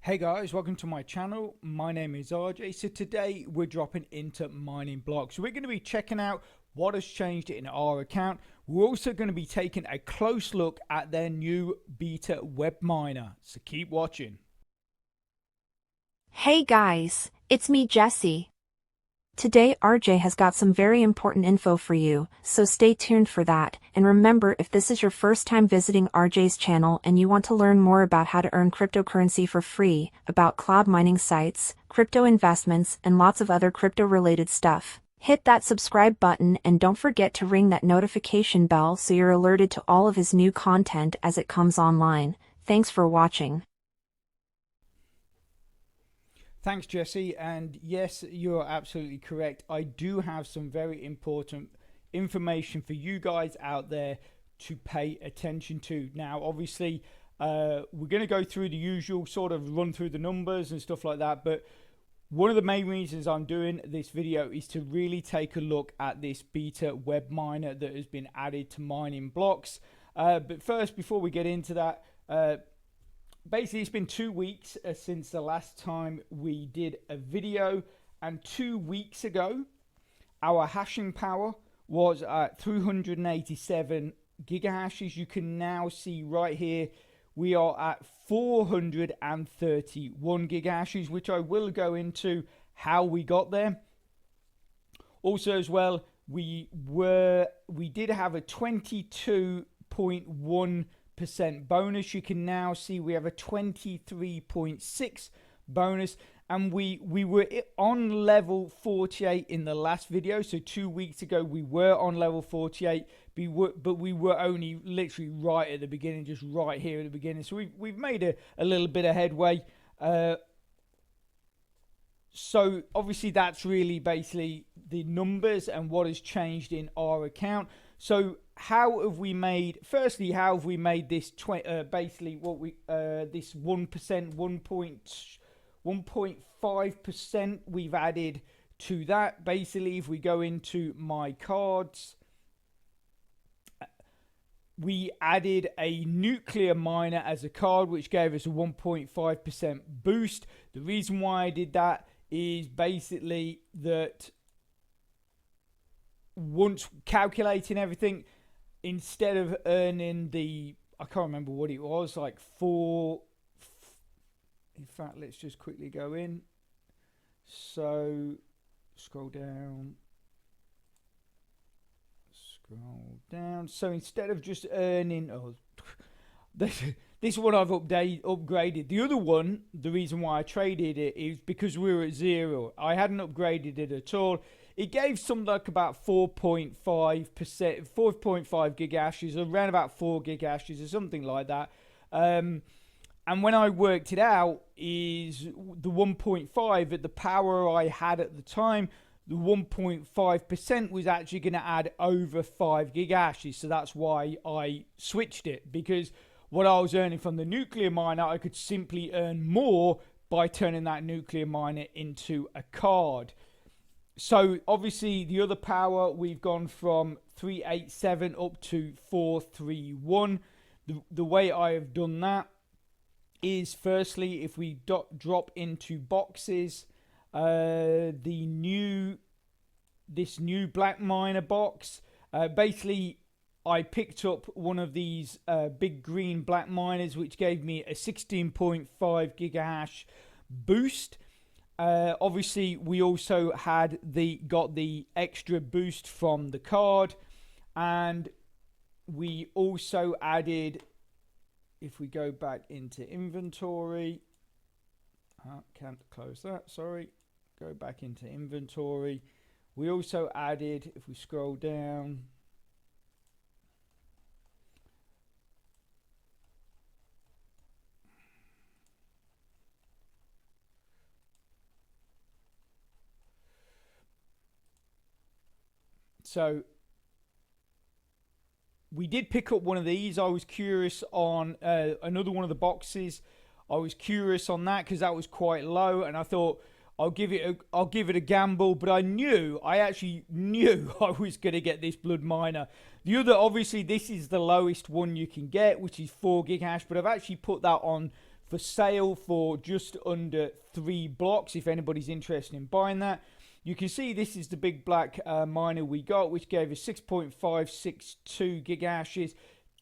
Hey guys, welcome to my channel. My name is RJ. So today we're dropping into MiningBlocks. We're going to be checking out what has changed in our account. We're also going to be taking a close look at their new beta WebMiner. So keep watching. Hey guys, it's me Jesse. Today RJ has got some very important info for you, so stay tuned for that. And remember, if this is your first time visiting RJ's channel and you want to learn more about how to earn cryptocurrency for free, about cloud mining sites, crypto investments, and lots of other crypto-related stuff, hit that subscribe button and don't forget to ring that notification bell so you're alerted to all of his new content as it comes online. Thanks for watching. Thanks, Jesse. And yes, you're absolutely correct. I do have some very important information for you guys out there to pay attention to. Now, obviously, we're going to go through the usual sort of run through the numbers and stuff like that. But one of the main reasons I'm doing this video is to really take a look at this beta WebMiner that has been added to MiningBlocks. But first, before we get into that, basically, it's been 2 weeks since the last time we did a video, and 2 weeks ago, our hashing power was at 387 gigahashes. You can now see right here, we are at 431 gigahashes, which I will go into how we got there. Also, as well, we did have a 22.1% bonus. You can now see we have a 23.6 bonus, and we were on level 48 in the last video. So 2 weeks ago we were on level 48, but we were only literally right at the beginning, just right here at the beginning. So we've made a little bit of headway. So obviously that's really basically the numbers and what has changed in our account. So how have we made, firstly, how have we made this basically what we this 1%, 1.5% we've added to that. Basically, if we go into my cards, we added a nuclear miner as a card, which gave us a 1.5% boost. The reason why I did that is basically that once calculating everything, instead of earning the, I can't remember what it was, like in fact, let's just quickly go in. So scroll down. So instead of just earning, this one I've upgraded. The other one, the reason why I traded it is because we were at 0. I hadn't upgraded it at all. It gave something like about 4.5%, 4.5 gigahashes, around about 4 gigahashes or something like that. And when I worked it out, is the 1.5 at the power I had at the time, the 1.5% was actually going to add over 5 gigahashes. So that's why I switched it, because what I was earning from the nuclear miner, I could simply earn more by turning that nuclear miner into a card. So obviously the other power, we've gone from 387 up to 431. The way I have done that is, firstly, if we drop into boxes, this new black miner box, basically I picked up one of these big green black miners, which gave me a 16.5 gigahash boost. Obviously we also had got the extra boost from the card, and we also added, if we go back into inventory, can't close that, sorry, go back into inventory, we also added, if we scroll down, so we did pick up one of these. I was curious on another one of the boxes. I was curious on that because that was quite low, and I thought I'll give it a gamble. But I actually knew I was going to get this blood miner. The other, obviously, this is the lowest one you can get, which is 4 gig hash. But I've actually put that on for sale for just under 3 blocks if anybody's interested in buying that. You can see this is the big black miner we got, which gave us 6.562 gigahashes,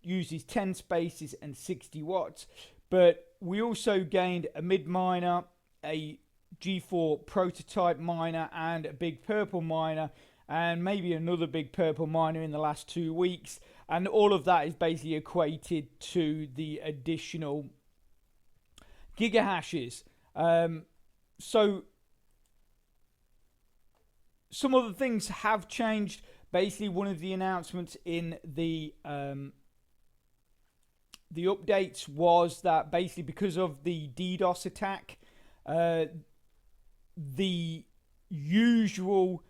uses 10 spaces and 60 watts. But we also gained a mid miner, a G4 prototype miner, and a big purple miner, and maybe another big purple miner in the last 2 weeks. And all of that is basically equated to the additional gigahashes. So some other things have changed. Basically, one of the announcements in the updates was that basically because of the DDoS attack, the usual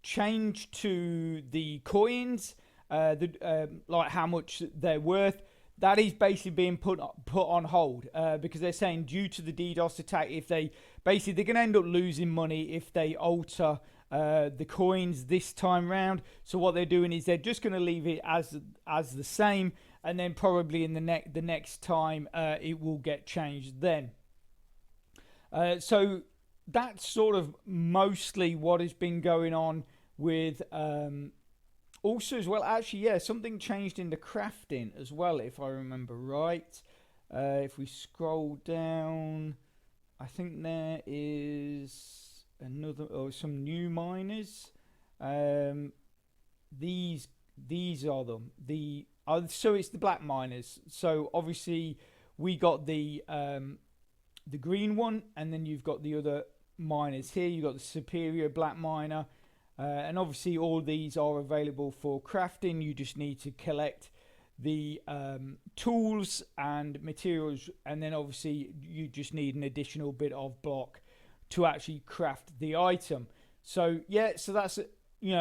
change to the coins, like how much they're worth, that is basically being put on hold because they're saying due to the DDoS attack, if they're going to end up losing money if they alter the coins this time round. So what they're doing is they're just going to leave it as the same, and then probably in the next time it will get changed then. So that's sort of mostly what has been going on with also as well. Actually, yeah, something changed in the crafting as well, if I remember right. If we scroll down, I think there is another some new miners. These are them. So it's the black miners. So obviously we got the green one, and then you've got the other miners here. You've got the superior black miner, and obviously all these are available for crafting. You just need to collect the tools and materials, and then obviously you just need an additional bit of block to actually craft the item. So yeah, so that's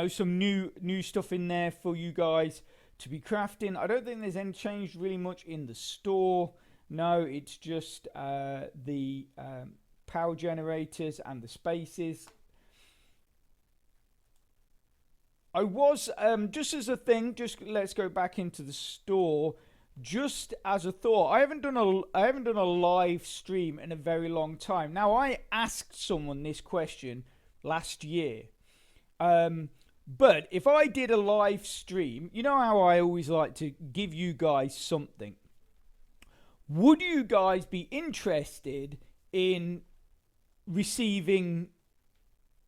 some new stuff in there for you guys to be crafting. I don't think there's any change really much in the store. No, it's just the power generators and the spaces. I was just as a thing, let's go back into the store. Just as a thought, I haven't done a live stream in a very long time. Now, I asked someone this question last year. But if I did a live stream, you know how I always like to give you guys something. Would you guys be interested in receiving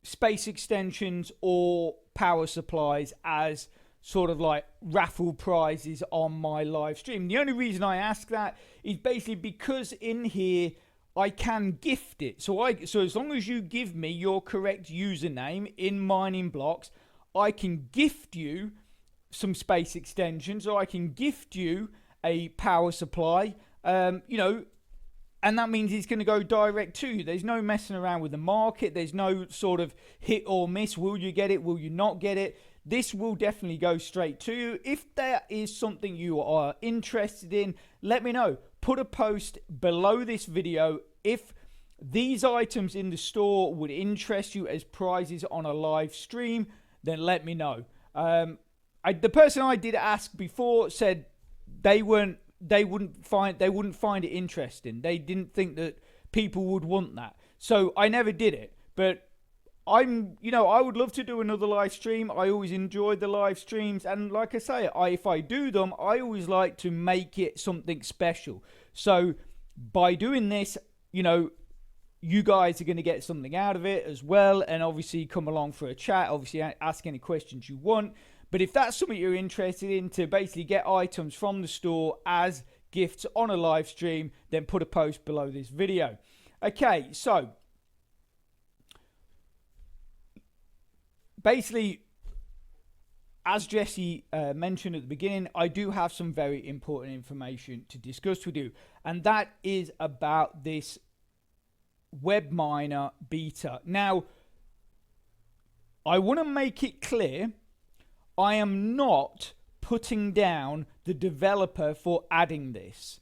space extensions or power supplies as sort of like raffle prizes on my live stream? The only reason I ask that is basically because in here I can gift it. So as long as you give me your correct username in MiningBlocks, I can gift you some space extensions, or I can gift you a power supply. And that means it's going to go direct to you. There's no messing around with the market. There's no sort of hit or miss. Will you get it? Will you not get it? This will definitely go straight to you. If there is something you are interested in, let me know. Put a post below this video. If these items in the store would interest you as prizes on a live stream, then let me know. The person I did ask before said they wouldn't find it interesting. They didn't think that people would want that. So I never did it. But I would love to do another live stream. I always enjoyed the live streams, and like I say, if I do them, I always like to make it something special. So by doing this, you guys are going to get something out of it as well, and obviously come along for a chat. Obviously ask any questions you want. But if that's something you're interested in, to basically get items from the store as gifts on a live stream, then put a post below this video. Okay, so basically, as Jesse mentioned at the beginning, I do have some very important information to discuss with you, and that is about this WebMiner beta. Now, I want to make it clear, I am not putting down the developer for adding this.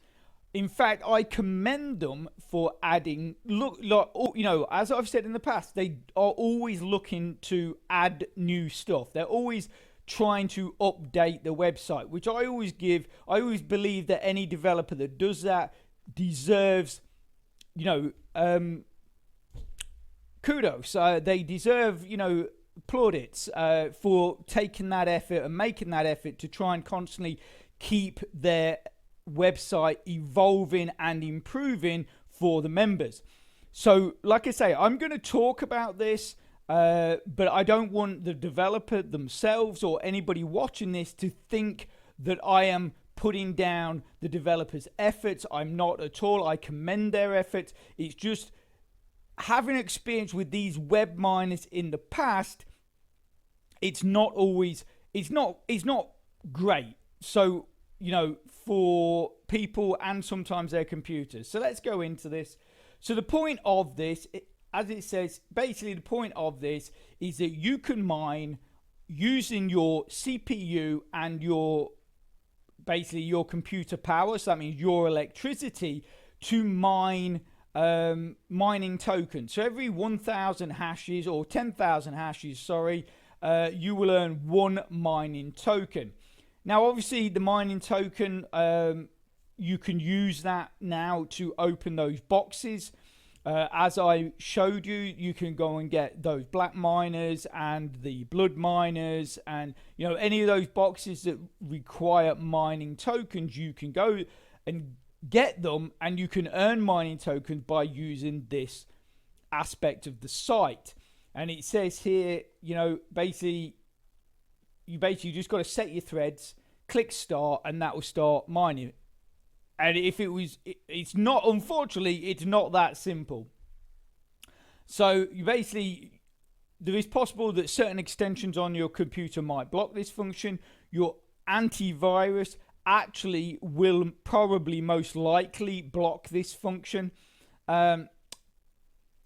In fact, I commend them for adding, as I've said in the past, they are always looking to add new stuff. They're always trying to update the website, which I always believe that any developer that does that deserves, kudos. They deserve, plaudits for taking that effort and making that effort to try and constantly keep their website evolving and improving for the members. So, like I say, I'm going to talk about this, but I don't want the developer themselves or anybody watching this to think that I am putting down the developers' efforts. I'm not at all. I commend their efforts. It's just having experience with these web miners in the past. It's not great. So, for people and sometimes their computers. So let's go into this. So the point of this, as it says, basically the point of this is that you can mine using your CPU and your computer power. So that means your electricity to mine mining tokens. So every 1,000 hashes or 10,000 hashes, you will earn one mining token. Now, obviously, the mining token, you can use that now to open those boxes. As I showed you, you can go and get those black miners and the blood miners, and any of those boxes that require mining tokens, you can go and get them, and you can earn mining tokens by using this aspect of the site. And it says here, basically you just got to set your threads, click start, and that will start mining. And it's not, unfortunately, it's not that simple. So there is possible that certain extensions on your computer might block this function. Your antivirus actually will probably most likely block this function. As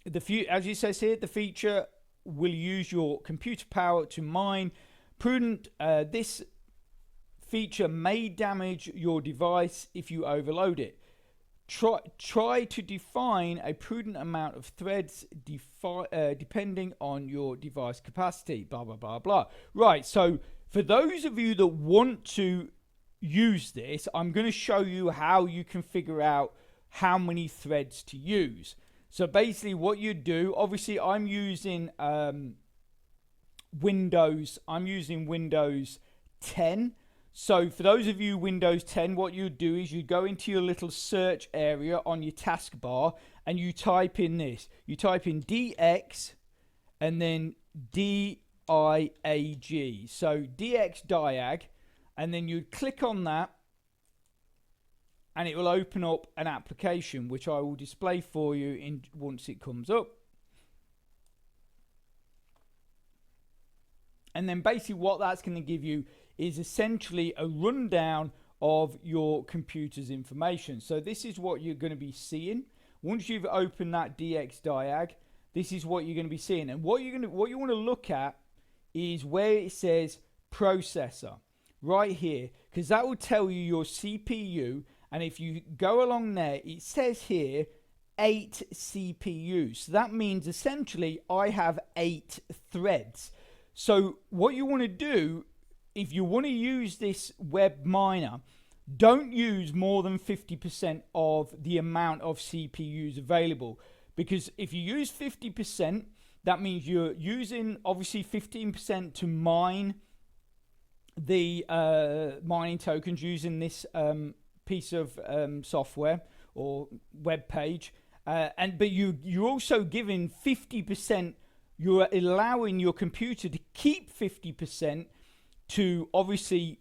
it says here, the feature will use your computer power to mine. Prudent, this feature may damage your device if you overload it. Try to define a prudent amount of threads depending on your device capacity, blah, blah, blah, blah. Right, so for those of you that want to use this, I'm going to show you how you can figure out how many threads to use. So basically what you do, obviously I'm using Windows 10. So for those of you Windows 10, what you do is you go into your little search area on your taskbar and you type in this. You type in DX and then DIAG. So DX diag, and then you click on that and it will open up an application which I will display for you once it comes up. And then basically what that's going to give you is essentially a rundown of your computer's information. So this is what you're going to be seeing. Once you've opened that DX diag, this is what you're going to be seeing. And what you want to look at is where it says processor right here, because that will tell you your CPU. And if you go along there, it says here 8 CPUs. So that means essentially I have 8 threads. So what you want to do, if you want to use this web miner, don't use more than 50% of the amount of CPUs available. Because if you use 50%, that means you're using obviously 15% to mine the mining tokens using this piece of software or web page. But you're also giving 50%, you're allowing your computer to keep 50% to obviously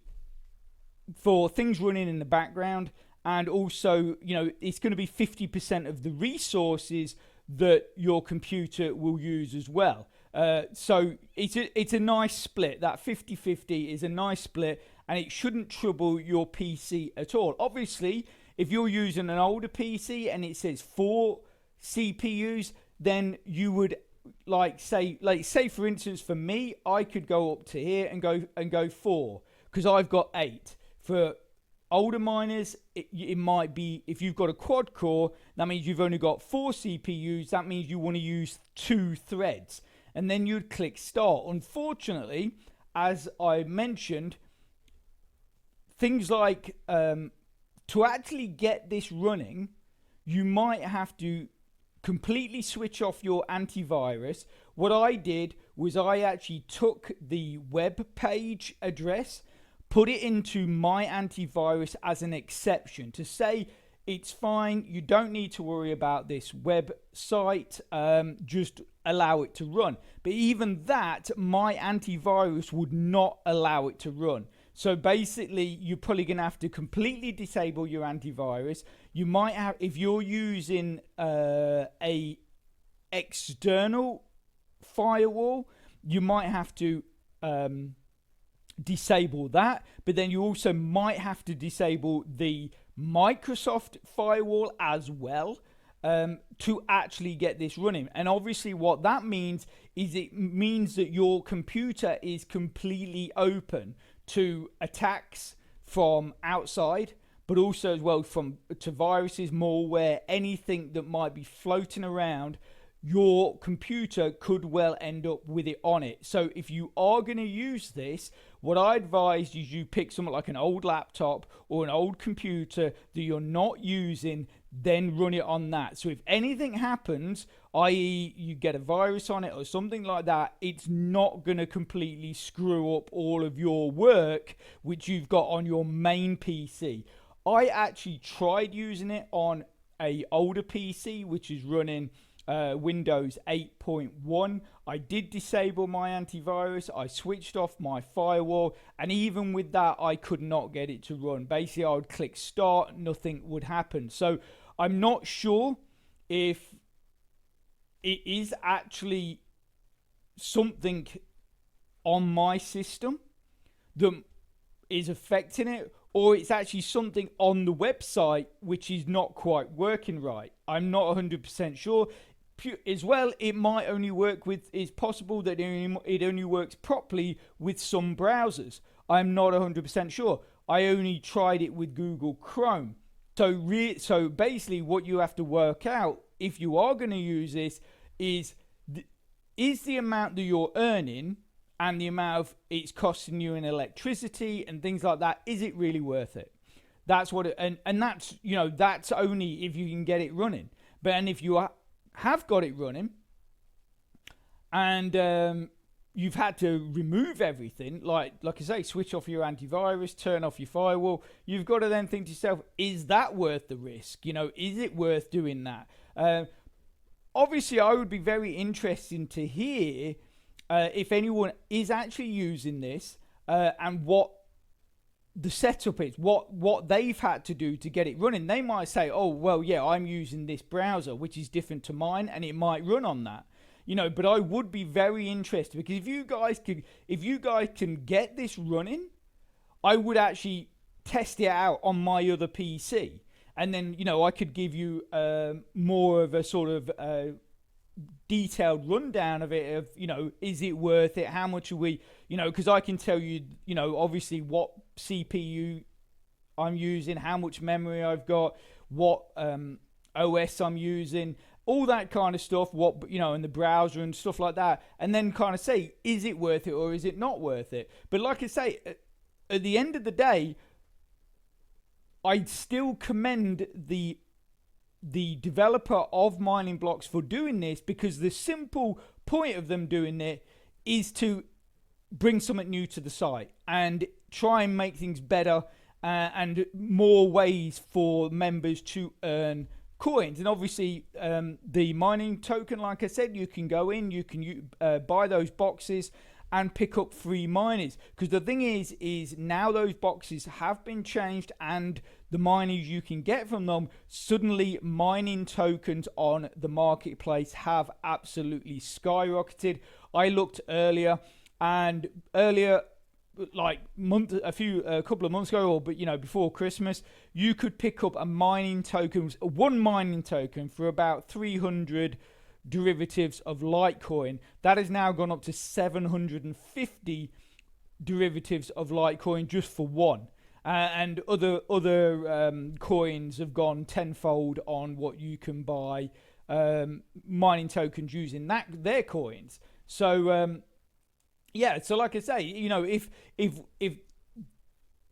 for things running in the background, and also it's going to be 50% of the resources that your computer will use as well. So it's a nice split. That 50-50 is a nice split, and it shouldn't trouble your PC at all. Obviously, if you're using an older PC and it says 4 CPUs, then you would say for instance for me, I could go up to here and go 4 because I've got 8. For older miners, it might be, if you've got a quad core, that means you've only got 4 CPUs. That means you want to use 2 threads, and then you'd click start. Unfortunately, as I mentioned, things like to actually get this running, you might have to completely switch off your antivirus. What I did was I actually took the web page address, put it into my antivirus as an exception to say it's fine, you don't need to worry about this website, just allow it to run. But even that, my antivirus would not allow it to run. So basically, you're probably going to have to completely disable your antivirus. You might have, if you're using a external firewall, you might have to disable that. But then you also might have to disable the Microsoft firewall as well to actually get this running. And obviously what that means is it means that your computer is completely open to attacks from outside, but also as well to viruses, malware, anything that might be floating around. Your computer could well end up with it on it. So if you are going to use this, what I advise is you pick something like an old laptop or an old computer that you're not using, then run it on that. So if anything happens, i.e. you get a virus on it or something like that, it's not going to completely screw up all of your work which you've got on your main PC. I actually tried using it on a older PC which is running Windows 8.1. I did disable my antivirus, I switched off my firewall, and even with that I could not get it to run. Basically I would click start, nothing would happen. So I'm not sure if it is actually something on my system that is affecting it, or it's actually something on the website which is not quite working right. I'm not 100% sure. As well, it might only work with, it's possible that it only works properly with some browsers. I'm not 100% sure. I only tried it with Google Chrome. So basically what you have to work out if you are going to use this is the amount that you're earning and the amount of it's costing you in electricity and things like that, is it really worth it? That's what and that's, you know, that's only if you can get it running. But and if you have got it running and you've had to remove everything, like I say, switch off your antivirus, turn off your firewall, you've got to then think to yourself, is that worth the risk? You know, is it worth doing that? Obviously I would be very interested to hear if anyone is actually using this and what the setup is, what they've had to do to get it running. They might say, oh well, yeah, I'm using this browser which is different to mine and it might run on that, you know. But I would be very interested, because if you guys can get this running, I would actually test it out on my other PC, and then, you know, I could give you more of a sort of detailed rundown of it, of, you know, is it worth it, how much are we, you know, because I can tell you, you know, obviously what CPU I'm using, how much memory I've got, what OS I'm using, all that kind of stuff, what, you know, in the browser and stuff like that, and then kind of say, is it worth it or is it not worth it? But like I say, at the end of the day, I'd still commend the developer of MiningBlocks for doing this, because the simple point of them doing it is to bring something new to the site and try and make things better and more ways for members to earn coins. And obviously the mining token, like I said, you can go in, you can buy those boxes and pick up free miners, because the thing is now those boxes have been changed, and the miners you can get from them, suddenly mining tokens on the marketplace have absolutely skyrocketed. I looked earlier, like a couple of months ago, or but you know, before Christmas, you could pick up one mining token for about 300 derivatives of Litecoin. That has now gone up to 750 derivatives of Litecoin just for one, and other coins have gone tenfold on what you can buy mining tokens using their coins. So yeah, so like I say, you know, if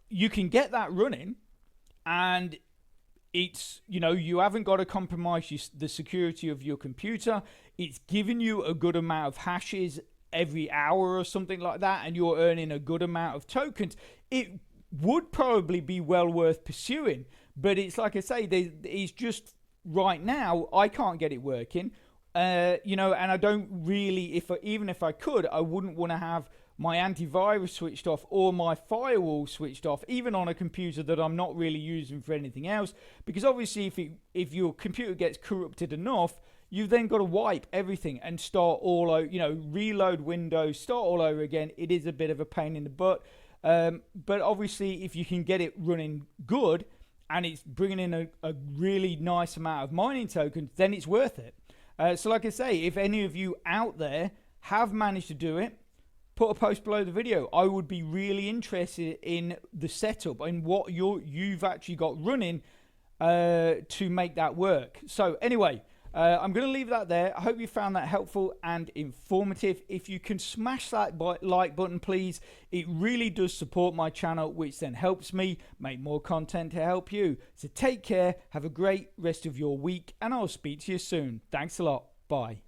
you can get that running, and it's, you know, you haven't got to compromise the security of your computer, it's giving you a good amount of hashes every hour or something like that, and you're earning a good amount of tokens, it would probably be well worth pursuing. But it's like I say, it's just right now I can't get it working, you know, and I don't really, even if I could, I wouldn't want to have my antivirus switched off or my firewall switched off, even on a computer that I'm not really using for anything else, because obviously if your computer gets corrupted enough, you've then got to wipe everything and start all over, you know, reload Windows, start all over again. It is a bit of a pain in the butt, but obviously if you can get it running good and it's bringing in a really nice amount of mining tokens, then it's worth it. So like I say, if any of you out there have managed to do it, put a post below the video. I would be really interested in the setup and what you've actually got running to make that work. So anyway, I'm going to leave that there. I hope you found that helpful and informative. If you can smash that like button, please. It really does support my channel, which then helps me make more content to help you. So take care, have a great rest of your week, and I'll speak to you soon. Thanks a lot. Bye.